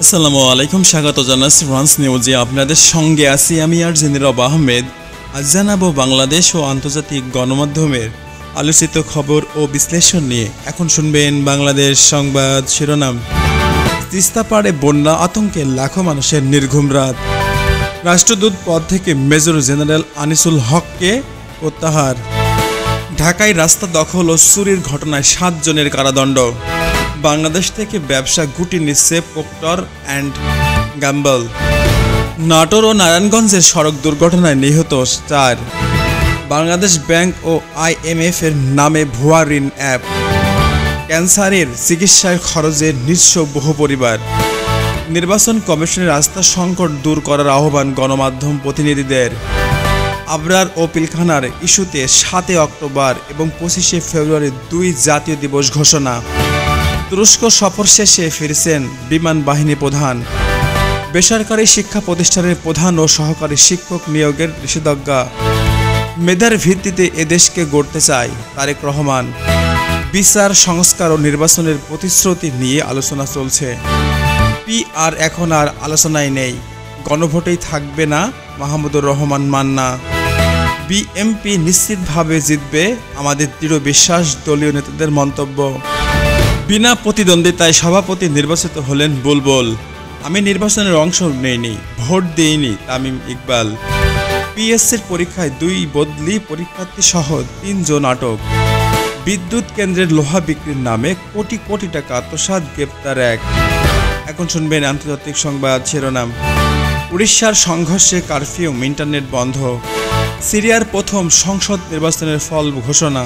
আসসালামু আলাইকুম, স্বাগত জানাচ্ছি ফ্রান্স নিউজে। আপনাদের সঙ্গে আছি আমি আর জেনিরব আহমেদ। আজ জানাবো বাংলাদেশ ও আন্তর্জাতিক গণমাধ্যমের আলোচিত খবর ও বিশ্লেষণ নিয়ে। এখন শুনবেন বাংলাদেশ সংবাদ শিরোনাম। তিস্তা পাড়ে বন্যা আতঙ্কে লাখো মানুষের নির্ঘুম রাত। রাষ্ট্রদূত পদ থেকে মেজর জেনারেল আনিসুল হককে প্রত্যাহার। ঢাকায় রাস্তা দখল ও চুরির ঘটনায় 7 জনের কারাদণ্ড। বাংলাদেশ থেকে ব্যবসা গুটি নিচ্ছে প্রক্টর অ্যান্ড গ্যাম্বল। নাটোর ও নারায়ণগঞ্জের সড়ক দুর্ঘটনায় নিহত 4। বাংলাদেশ ব্যাংক ও IMF এর নামে ভুয়া ঋণ অ্যাপ। ক্যান্সারের চিকিৎসার খরচে নিঃস্ব বহু পরিবার। নির্বাচন কমিশনের আস্থা সংকট দূর করার আহ্বান গণমাধ্যম প্রতিনিধিদের। আবরার ও পিলখানার ইস্যুতে 7 অক্টোবর এবং 25 ফেব্রুয়ারি 2 জাতীয় দিবস ঘোষণা। তুরস্ক সফর শেষে ফিরছেন বিমান বাহিনী প্রধান। বেসরকারি শিক্ষা প্রতিষ্ঠানের প্রধান ও সহকারী শিক্ষক নিয়োগের নিষেধাজ্ঞা। মেধার ভিত্তিতে এদেশকে গড়তে চায় তারেক রহমান। বিচার সংস্কার ও নির্বাচনের প্রতিশ্রুতি নিয়ে আলোচনা চলছে। PR এখন আর আলোচনায় নেই, গণভোটেই থাকবে না মাহমুদুর রহমান মান্না। BMP নিশ্চিতভাবে জিতবে, আমাদের দৃঢ় বিশ্বাস, দলীয় নেতাদের মন্তব্য। বিনা প্রতিদ্বন্দ্বিতায় সভাপতি নির্বাচিত হলেন বুলবুল। আমি নির্বাচনের অংশ নেইনি, ভোট দিইনি তামিম ইকবাল। PSCর পরীক্ষায় 2 বদলি পরীক্ষার্থী সহ 3 জন আটক। বিদ্যুৎ কেন্দ্রের লোহা বিক্রির নামে কোটি কোটি টাকা আত্মসাৎ, গ্রেপ্তার 1। এখন শুনবেন আন্তর্জাতিক সংবাদ শিরোনাম। উড়িষ্যার সংঘর্ষে কারফিউ, ইন্টারনেট বন্ধ। সিরিয়ার প্রথম সংসদ নির্বাচনের ফল ঘোষণা।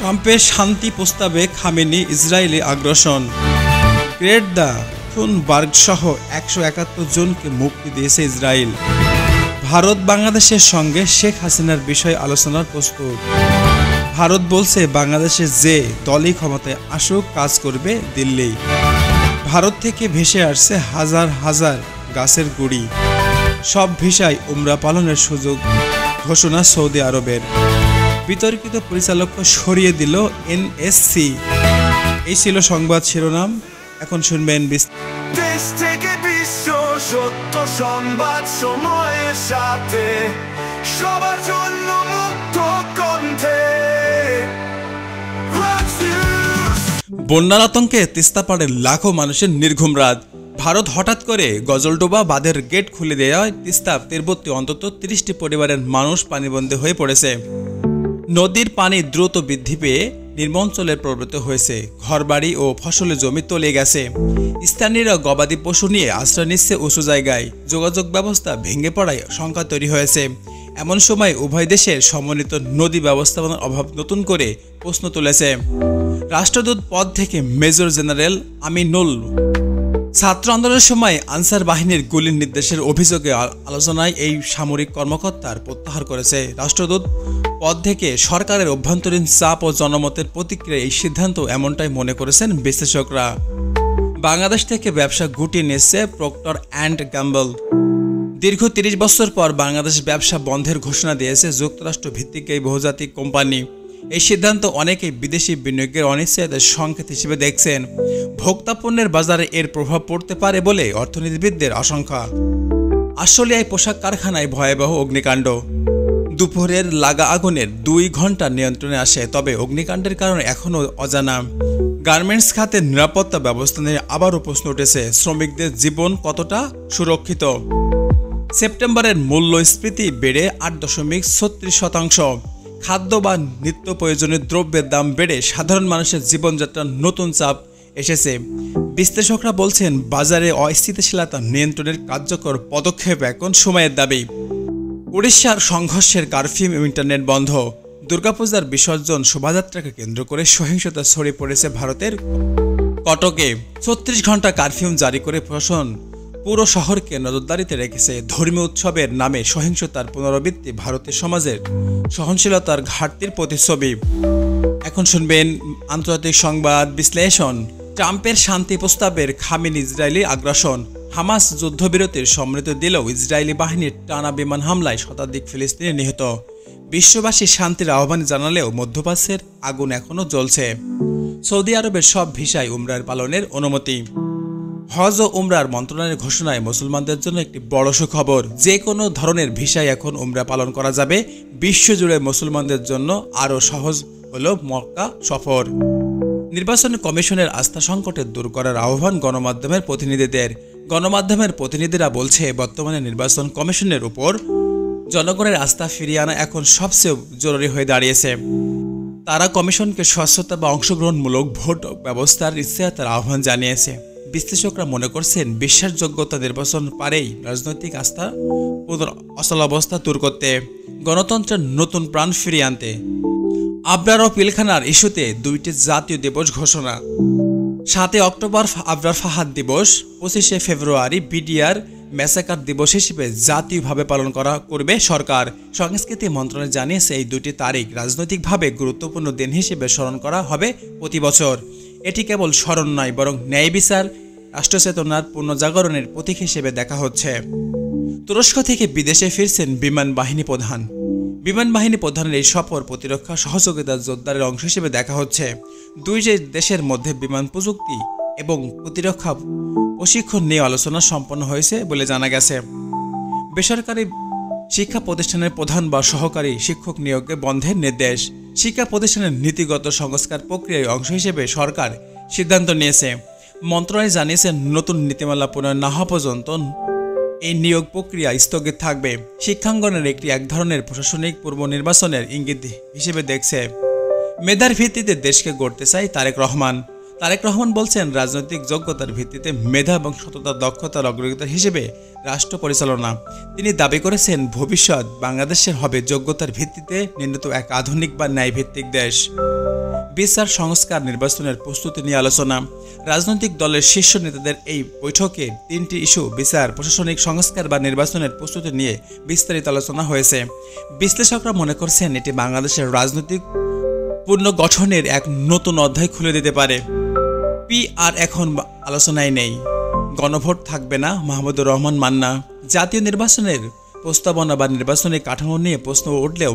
ট্রাম্পের শান্তি প্রস্তাবে খামেনি, ইসরায়েলি আগ্রাসন। গ্রেট দ্য থুনবার্গ সহ 171 জনকে মুক্তি দিয়েছে ইসরায়েল। ভারত বাংলাদেশের সঙ্গে শেখ হাসিনার বিষয়ে আলোচনার প্রস্তুত। ভারত বলছে বাংলাদেশে যে দলই ক্ষমতায় আসুক কাজ করবে দিল্লি। ভারত থেকে ভেসে আসছে হাজার হাজার গাছের গুঁড়ি। সব ভিসায় উমরা পালনের সুযোগ ঘোষণা সৌদি আরবের। বিতর্কিত পরিচালককে সরিয়ে দিল NSC। এই ছিল সংবাদ শিরোনাম। এখন শুনবেন দেশ থেকে বিশ্ব সত্য সংবাদ, সময়ের সাথে সবার জন্য মুক্ত কণ্ঠে। বন্যার আতঙ্কে তিস্তা পাড়ে লাখো মানুষের নির্ঘুম রাত। ভারত হঠাৎ করে গজলডোবা বাঁধের গেট খুলে দেওয়ায় তিস্তা তীরবর্তী অন্তত 30টি পরিবারের মানুষ পানিবন্দী হয়ে পড়েছে। নদীর পানি দ্রুত বৃদ্ধি পেয়ে নিম্নাঞ্চলে প্রবৃত্ত হয়েছে। ঘরবাড়ি ও ফসলের জমি তলিয়ে গেছে। স্থানীয়রা গবাদি পশু নিয়ে আশ্রয় নিচ্ছে উঁচু জায়গায়। যোগাযোগ ব্যবস্থা ভেঙে পড়ায় শঙ্কা তৈরি হয়েছে। এমন সময় উভয় দেশের সমন্বিত নদী ব্যবস্থাপনার অভাব নতুন করে প্রশ্ন তুলেছে। রাষ্ট্রদূত পদ থেকে মেজর জেনারেল আমিনুল। ছাত্র আন্দোলনের সময় আনসার বাহিনীর গুলির নির্দেশের অভিযোগে আলোচনায় এই সামরিক কর্মকর্তার প্রত্যাহার করেছে রাষ্ট্রদূত পদ থেকে। সরকারের অভ্যন্তরীণ চাপ ও জনমতের প্রতিক্রিয়ায় এই সিদ্ধান্ত এমনটাই মনে করেছেন বিশ্লেষকরা। বাংলাদেশ থেকে ব্যবসা গুটিয়ে নিচ্ছে প্রক্টর অ্যান্ড গ্যাম্বল। দীর্ঘ 30 বছর পর বাংলাদেশ ব্যবসা বন্ধের ঘোষণা দিয়েছে যুক্তরাষ্ট্র ভিত্তিক এই বহুজাতিক কোম্পানি। এই সিদ্ধান্ত অনেকেই বিদেশি বিনিয়োগের অনিশ্চয়তার সংকেত হিসেবে দেখছেন। ভোক্তা পণ্যের বাজারে এর প্রভাব পড়তে পারে বলে অর্থনীতিবিদদের আশঙ্কা। আশুলিয়ায় পোশাক কারখানায় ভয়াবহ অগ্নিকাণ্ড। দুপুরের লাগা আগুনের 2 ঘন্টা নিয়ন্ত্রণে আসে, তবে অগ্নিকাণ্ডের কারণ এখনও অজানা। গার্মেন্টস খাতের নিরাপত্তা ব্যবস্থা নিয়ে আবারও প্রশ্ন উঠেছে। শ্রমিকদের জীবন কতটা সুরক্ষিত? সেপ্টেম্বরের মূল্যস্ফীতি বেড়ে 8.36%। খাদ্য বা নিত্য প্রয়োজনীয় দ্রব্যের দাম বেড়ে সাধারণ মানুষের জীবনযাত্রার নতুন চাপ এসেছে। বিশ্লেষকরা বলছেন বাজারে অস্থিতিশীলতা নিয়ন্ত্রণের কার্যকর পদক্ষেপ এখন সময়ের দাবি। উড়িষ্যার সংঘর্ষের কারফিউ, ইন্টারনেট বন্ধ। দুর্গাপূজার বিসর্জন শোভাযাত্রাকে কেন্দ্র করে সহিংসতা ছড়িয়ে পড়েছে ভারতের কটকে। 36 ঘন্টা কারফিউ জারি করে প্রশাসন পুরো শহরকে নজরদারিতে রেখেছে। ধর্মীয় উৎসবের নামে সহিংসতার পুনরাবৃত্তি ভারতের সমাজের সহনশীলতার ঘাটতির প্রতিচ্ছবি। এখন শুনবেন আন্তর্জাতিক সংবাদ বিশ্লেষণ। ট্রাম্পের শান্তি প্রস্তাবের খামেনি, ইসরায়েলি আগ্রাসন। হামাস যুদ্ধবিরতির সম্মতি দিলেও ইসরায়েলি বাহিনীর টানা বিমান হামলায় শতাধিক ফিলিস্তিনি নিহত। বিশ্ববাসী শান্তির আহ্বান জানালেও মধ্যপ্রাচ্যের আগুন এখনও জ্বলছে। সৌদি আরবের সব ভিসায় উমরার পালনের অনুমতি। হজ ও উমরার মন্ত্রণালয়ের ঘোষণায় মুসলমানদের জন্য একটি বড় সুখবর। যে কোনো ধরনের ভিসায় এখন উমরা পালন করা যাবে। বিশ্বজুড়ে মুসলমানদের জন্য আরও সহজ হলো মক্কা সফর। নির্বাচন কমিশনের আস্থা সংকটে দূর করার আহ্বান গণমাধ্যমের প্রতিনিধিদের। গণমাধ্যমের প্রতিনিধিরা বলছে, বর্তমানে নির্বাচন কমিশনের উপর জনগণের আস্থা ফিরিয়ে আনা এখন সবচেয়ে জরুরি হয়ে দাঁড়িয়েছে। তারা কমিশনকে স্বচ্ছতা বা অংশগ্রহণমূলক ভোট ব্যবস্থার তার আহ্বান জানিয়েছে। বিশ্লেষকরা মনে করছেন, বিশ্বাসযোগ্যতা নির্বাচন পারেই রাজনৈতিক আস্থা অচলাবস্থা দূর করতে, গণতন্ত্রের নতুন প্রাণ ফিরিয়ে আনতে। আবরার ও পিলখানার ইস্যুতে 2টি জাতীয় দিবস ঘোষণা। 7 অক্টোবর আবরার ফাহাদ দিবস, 25শে ফেব্রুয়ারি বিডিআর ম্যাসাকার দিবস হিসেবে জাতীয়ভাবে পালন করবে সরকার। সংস্কৃতি মন্ত্রণালয় জানিয়েছে, এই 2টি তারিখ রাজনৈতিকভাবে গুরুত্বপূর্ণ দিন হিসেবে স্মরণ করা হবে প্রতি বছর। এটি কেবল স্মরণ নয়, বরং ন্যায় বিচার, রাষ্ট্রচেতনার পুনর্জাগরণের প্রতীক হিসেবে দেখা হচ্ছে। তুরস্ক থেকে বিদেশে ফিরছেন বিমান বাহিনী প্রধান। বিমান বাহিনী প্রধানের এই সফর প্রতিরক্ষা সহযোগিতা জোরদারের অংশ হিসেবে দেখা হচ্ছে। দুই দেশের মধ্যে বিমান প্রযুক্তি এবং প্রতিরক্ষা প্রশিক্ষণ নিয়ে আলোচনা সম্পন্ন হয়েছে বলে জানা গেছে। বেসরকারি শিক্ষা প্রতিষ্ঠানের প্রধান বা সহকারী শিক্ষক নিয়োগে বন্ধের নির্দেশ। শিক্ষা প্রতিষ্ঠানের নীতিগত সংস্কার প্রক্রিয়ার অংশ হিসেবে সরকার সিদ্ধান্ত নিয়েছে। মন্ত্রণালয় জানিয়েছে, নতুন নীতিমালা প্রণয়ন না হওয়া পর্যন্ত এই নিয়োগ প্রক্রিয়া স্থগিত থাকবে। শিক্ষাঙ্গনের এক ধরনের প্রশাসনিক পূর্ব নির্বাচনের ইঙ্গিত হিসেবে দেখছে। মেধার ভিত্তিতে দেশকে গড়তে চাই তারেক রহমান। তারেক রহমান বলছেন, রাজনৈতিক যোগ্যতার ভিত্তিতে মেধা এবং সততার দক্ষতার অগ্রগতি হিসেবে রাষ্ট্র পরিচালনা। তিনি দাবি করেছেন, ভবিষ্যৎ বাংলাদেশের হবে যোগ্যতার ভিত্তিতে নির্মিত এক আধুনিক বা ন্যায়ভিত্তিক দেশ। বিচার সংস্কার, নির্বাচনের প্রস্তুতি নিয়ে আলোচনা। রাজনৈতিক দলের শীর্ষ নেতাদের এই বৈঠকে 3টি ইস্যু, বিচার, প্রশাসনিক সংস্কার বা নির্বাচনের প্রস্তুতি নিয়ে বিস্তারিত আলোচনা হয়েছে। বিশ্লেষকরা মনে করছেন, এটি বাংলাদেশের রাজনৈতিক পুনর্গঠনের এক নতুন অধ্যায় খুলে দিতে পারে। PR এখন আলোচনায় নেই, গণভোট থাকবে না, মাহমুদুর রহমান মান্না। জাতীয় নির্বাচনের প্রস্তাবনা বা নির্বাচনী কাঠামো নিয়ে প্রশ্ন উঠলেও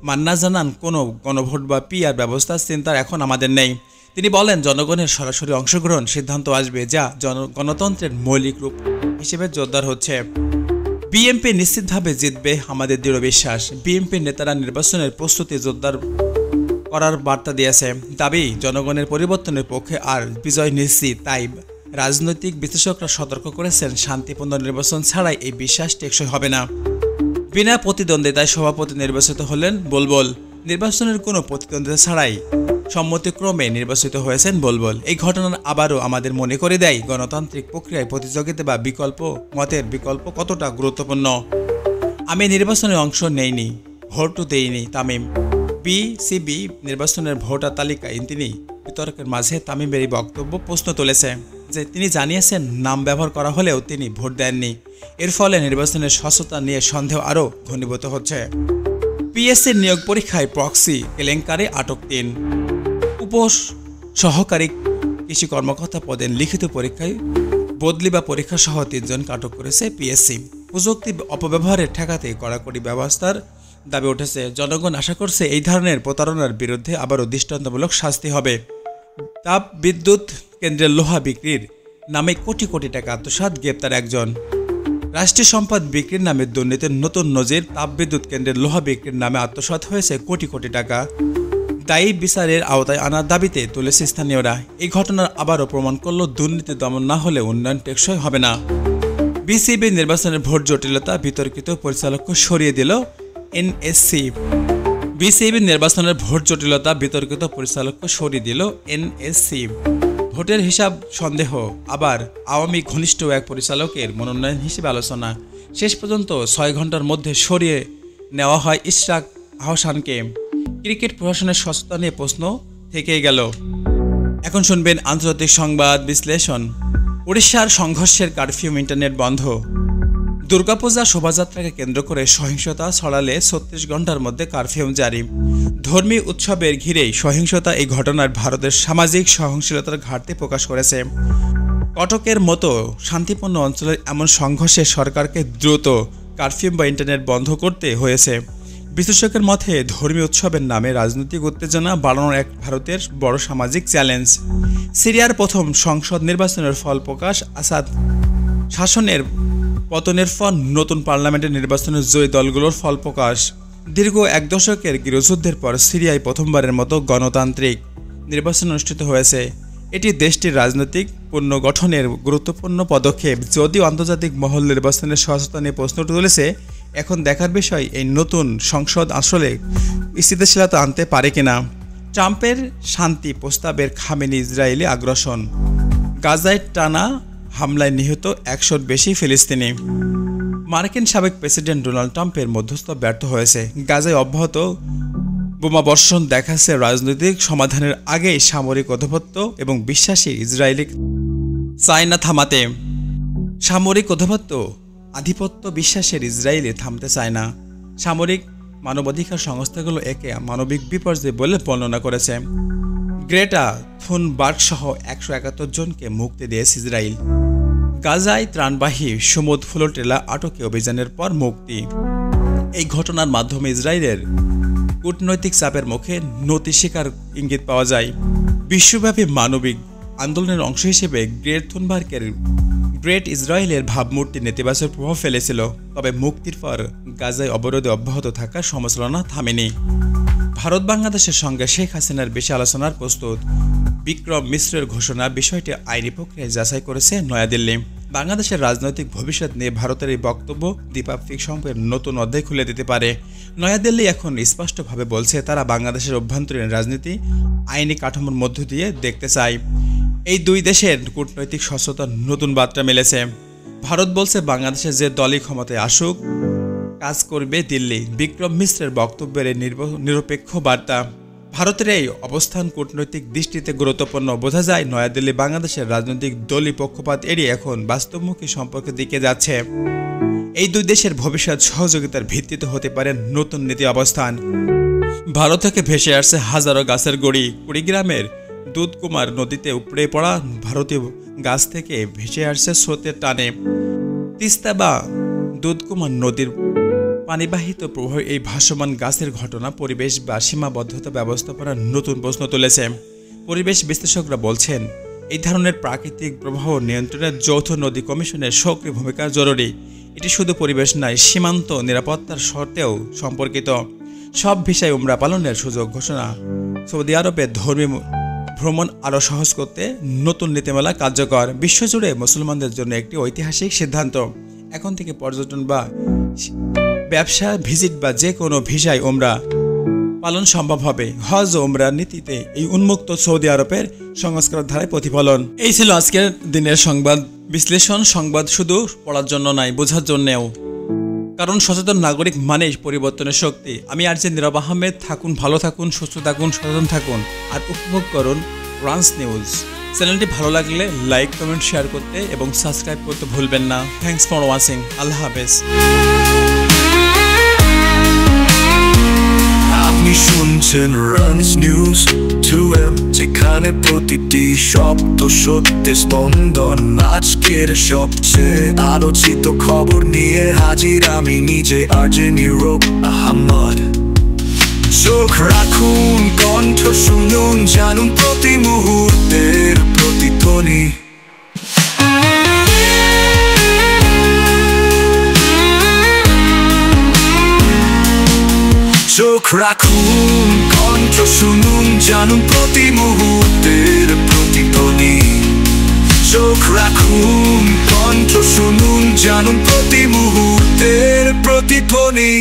মান্না জানান, কোনো গণভোট বা PR ব্যবস্থার চিন্তার এখন আমাদের নেই। তিনি বলেন, জনগণের সরাসরি অংশগ্রহণ সিদ্ধান্ত আসবে, যা গণতন্ত্রের মৌলিক রূপ হিসেবে জোরদার হচ্ছে। বিএনপি নিশ্চিতভাবে জিতবে, আমাদের দৃঢ় বিশ্বাস। বিএনপির নেতারা নির্বাচনের প্রস্তুতি জোরদার করার বার্তা দিয়েছে। দাবি, জনগণের পরিবর্তনের পক্ষে আর বিজয় নিশ্চিত। তাই রাজনৈতিক বিশ্লেষকরা সতর্ক করেছেন, শান্তিপূর্ণ নির্বাচন ছাড়াই এই বিশ্বাস টেকসই হবে না। বিনা প্রতিদ্বন্দ্বিতায় সভাপতি নির্বাচিত হলেন বুলবুল। নির্বাচনের কোনো প্রতিদ্বন্দ্বিতা ছাড়াই সম্মতিক্রমে নির্বাচিত হয়েছেন বুলবুল। এই ঘটনা আবারও আমাদের মনে করে দেয়, গণতান্ত্রিক প্রক্রিয়ায় প্রতিযোগিতা বা মতের বিকল্প কতটা গুরুত্বপূর্ণ। আমি নির্বাচনে অংশ নেইনি, ভোটও দেইনি তামিম। বিসিবি নির্বাচনের ভোটার তালিকায় তিনি বিতর্কের মাঝে তামিমের এই বক্তব্য প্রশ্ন তুলেছে যে, তিনি জানিয়েছেন, নাম ব্যবহার করা হলেও তিনি ভোট দেননি। এর ফলে নির্বাচনের স্বচ্ছতা নিয়ে সন্দেহ আরও ঘনীভূত হচ্ছে। পিএসসির নিয়োগ পরীক্ষায় প্রক্সি কেলেঙ্কারি আটক 3। সহকারী কৃষি কর্মকর্তা পদে লিখিত পরীক্ষায় বদলি বা পরীক্ষা সহ 3 জনকে আটক করেছে পিএসসি। প্রযুক্তি অপব্যবহারের ঠেকাতে কড়াকড়ি ব্যবস্থার দাবি উঠেছে। জনগণ আশা করছে, এই ধরনের প্রতারণার বিরুদ্ধে আবারও দৃষ্টান্তমূলক শাস্তি হবে। তাপ বিদ্যুৎ কেন্দ্রের লোহা বিক্রির নামে কোটি কোটি টাকা আত্মসাৎ, গ্রেপ্তার 1 জন। রাষ্ট্রীয় সম্পদ বিক্রির নামে দুর্নীতির নতুন নজির। তাপবিদ্যুৎ কেন্দ্রের লোহা বিক্রির নামে আত্মসাৎ হয়েছে কোটি কোটি টাকা। দায়ী বিচারের আওতায় আনার দাবিতে তুলেছে স্থানীয়রা। এই ঘটনার আবারও প্রমাণ করল, দুর্নীতি দমন না হলে উন্নয়ন টেকসই হবে না। বিসিবি নির্বাচনের ভোট জটিলতা, বিতর্কিত পরিচালককে সরিয়ে দিল এনএসসি। বিসিবি নির্বাচনের ভোট জটিলতা, বিতর্কিত পরিচালককে সরিয়ে দিল এনএসসি। ভোটের হিসাব সন্দেহ, আবার আওয়ামী ঘনিষ্ঠ এক পরিচালকের মনোনয়ন হিসেবে আলোচনা। শেষ পর্যন্ত 6 ঘন্টার মধ্যে সরিয়ে নেওয়া হয় ইশরাক আহসানকে। ক্রিকেট প্রশাসনের স্বচ্ছতা নিয়ে প্রশ্ন থেকেই গেল। এখন শুনবেন আন্তর্জাতিক সংবাদ বিশ্লেষণ। উড়িষ্যার সংঘর্ষের কারফিউ, ইন্টারনেট বন্ধ। দুর্গাপূজা শোভাযাত্রাকে কেন্দ্র করে সহিংসতা ছড়ালে 36 ঘন্টার মধ্যে কারফিউ জারি। ধর্মীয় উৎসবের ঘিরেই সহিংসতা, এই ঘটনার ভারতের সামাজিক সহনশীলতার ঘাটতি প্রকাশ করেছে। কটকের মতো শান্তিপূর্ণ অঞ্চলের এমন সংঘর্ষে সরকারকে দ্রুত কারফিউ বা ইন্টারনেট বন্ধ করতে হয়েছে। বিশ্লেষকের মতে, ধর্মীয় উৎসবের নামে রাজনৈতিক উত্তেজনা বাড়ানোর এক ভারতের বড় সামাজিক চ্যালেঞ্জ। সিরিয়ার প্রথম সংসদ নির্বাচনের ফল প্রকাশ, আসাদ শাসনের পতনের পর নতুন পার্লামেন্টের নির্বাচনে জয়ী দলগুলোর ফল প্রকাশ। দীর্ঘ এক দশকের গৃহযুদ্ধের পর সিরিয়ায় প্রথমবারের মতো গণতান্ত্রিক নির্বাচন অনুষ্ঠিত হয়েছে। এটি দেশটির রাজনৈতিক পুনর্গঠনের গুরুত্বপূর্ণ পদক্ষেপ। যদিও আন্তর্জাতিক মহল নির্বাচনের সহজতা নিয়ে প্রশ্ন তুলেছে, এখন দেখার বিষয় এই নতুন সংসদ আসলে স্থিতিশীলতা আনতে পারে কিনা। ট্রাম্পের শান্তি প্রস্তাবের খামেনি ইসরায়েলি আগ্রাসন, গাজায় টানা হামলায় নিহত 100-র বেশি ফিলিস্তিনি। মার্কিন সাবেক প্রেসিডেন্ট ডোনাল্ড ট্রাম্পের মধ্যস্থ ব্যর্থ হয়েছে। গাজায় অব্যাহত বোমাবর্ষণ দেখাচ্ছে রাজনৈতিক সমাধানের আগেই সামরিক আধিপত্য এবং বিশ্বাসী ইসরায়েলি চায় না থামাতে। সামরিক আধিপত্য বিশ্বাসের ইসরায়েলি থামতে চায় না। সামরিক মানবাধিকার সংস্থাগুলো একে মানবিক বিপর্যয় বলে বর্ণনা করেছে। গ্রেটা থুনবার্গ সহ 171 জনকে মুক্তি দিয়েছে ইসরায়েল। গাজায় ত্রাণবাহী সমুদ্র ফ্লোটেলা আটকে অভিযানের পর মুক্তি। এই ঘটনার মাধ্যমে ইসরায়েলের কূটনৈতিক চাপের মুখে নতি স্বীকার ইঙ্গিত পাওয়া যায়। বিশ্বব্যাপী মানবিক আন্দোলনের অংশ হিসেবে গ্রেট থুনবার্গের গ্রেট ইসরায়েলের ভাবমূর্তি নেতিবাচক প্রভাব ফেলেছিল। তবে মুক্তির পর গাজায় অবরোধে অব্যাহত থাকা সমালোচনা থামেনি। ভারত বাংলাদেশের সঙ্গে শেখ হাসিনার বেশি আলোচনার প্রস্তুত। বিক্রম মিশ্রের ঘোষণা, বিষয়টি আইনি প্রক্রিয়ায় যাচাই করেছে নয়াদিল্লি। বাংলাদেশের রাজনৈতিক ভবিষ্যৎ নিয়ে ভারতের এই বক্তব্য দ্বিপাক্ষিক সম্পর্কের নতুন অধ্যায় খুলে দিতে পারে। নয়াদিল্লি এখন স্পষ্টভাবে বলছে, তারা বাংলাদেশের অভ্যন্তরীণ রাজনীতি আইনি কাঠামোর মধ্য দিয়ে দেখতে চায়। এই দুই দেশের কূটনৈতিক স্বচ্ছতার নতুন বার্তা মিলেছে। ভারত বলছে, বাংলাদেশে যে দলই ক্ষমতায় আসুক কাজ করবে দিল্লি। বিক্রম মিশ্রের বক্তব্যের এই নিরপেক্ষ বার্তা। ভারতের এই অবস্থান কূটনৈতিক দৃষ্টিতে গুরুত্বপূর্ণ। বোঝা যায় নয়াদিল্লি বাংলাদেশের রাজনৈতিক দলীয় পক্ষপাত এড়িয়ে এখন বাস্তবমুখী সম্পর্কের দিকে যাচ্ছে। এই দুই দেশের ভবিষ্যৎ সহযোগিতার ভিত্তিতে হতে পারে নতুন নীতি অবস্থান। ভারত থেকে ভেসে আসছে হাজারো গাছের গুঁড়ি। কুড়িগ্রামের দুধকুমার নদীতে উপড়ে পড়া ভারতীয় গাছ থেকে ভেসে আসছে স্রোতের টানে। তিস্তা বা দুধকুমার নদীর পানিবাহিত প্রবাহ এই ভাসমান গাছের ঘটনা পরিবেশ বা সীমাবদ্ধতা ব্যবস্থাপনার নতুন প্রশ্ন তুলেছে। পরিবেশ বিশ্লেষকরা বলছেন, এই ধরনের প্রাকৃতিক প্রবাহ নিয়ন্ত্রণের যৌথ নদী কমিশনের সক্রিয় ভূমিকা জরুরি। এটি শুধু পরিবেশ নয়, সীমান্ত নিরাপত্তার শর্তেও সম্পর্কিত। সব ভিসায় উমরা পালনের সুযোগ ঘোষণা। সৌদি আরবে ধর্মীয় ভ্রমণ আরও সহজ করতে নতুন নীতিমালা কার্যকর। বিশ্বজুড়ে মুসলমানদের জন্য একটি ঐতিহাসিক সিদ্ধান্ত। এখন থেকে পর্যটন বা ব্যবসা ভিজিট বা যে কোনো ভিসায় উমরা পালন সম্ভব হবে। হজ ও উমরা নীতিতে এই উন্মুক্ত সৌদি আরবের সংস্কার ধারায় প্রতিফলন। এই ছিল আজকের দিনের সংবাদ বিশ্লেষণ। সংবাদ শুধু পড়ার জন্য নয়, বোঝার জন্যও। কারণ সচেতন নাগরিক মানেই পরিবর্তনের শক্তি। আমি আর নীরব আহমেদ। থাকুন ভালো, থাকুন সুস্থ, থাকুন সচেতন থাকুন, আর উপভোগ করুন রান্স নিউজ। চ্যানেলটি ভালো লাগলে লাইক, কমেন্ট, শেয়ার করতে এবং সাবস্ক্রাইব করতে ভুলবেন না। Thanks for watching. আল্লাহ হাফেজ। আপনি শুনছেন রান্স নিউজ 2M, যেখানে প্রতিটি শব্দ সত্যের স্পন্দন। আজকের সবচেয়ে আলোচিত খবর নিয়ে হাজির আমি নিজে, আরজে নীরব আহমেদ। চোখ রাখুন, কণ্ঠ শুনুন, জানুন প্রতি মুহূর্তের প্রতিধ্বনি। চোখ রাখুন, কণ্ঠ শুনুন, জানুন প্রতি মুহূর্তের প্রতিধ্বনি। চোখ রাখুন, কণ্ঠ শুনুন, জানুন প্রতি মুহূর্তের প্রতিধ্বনি।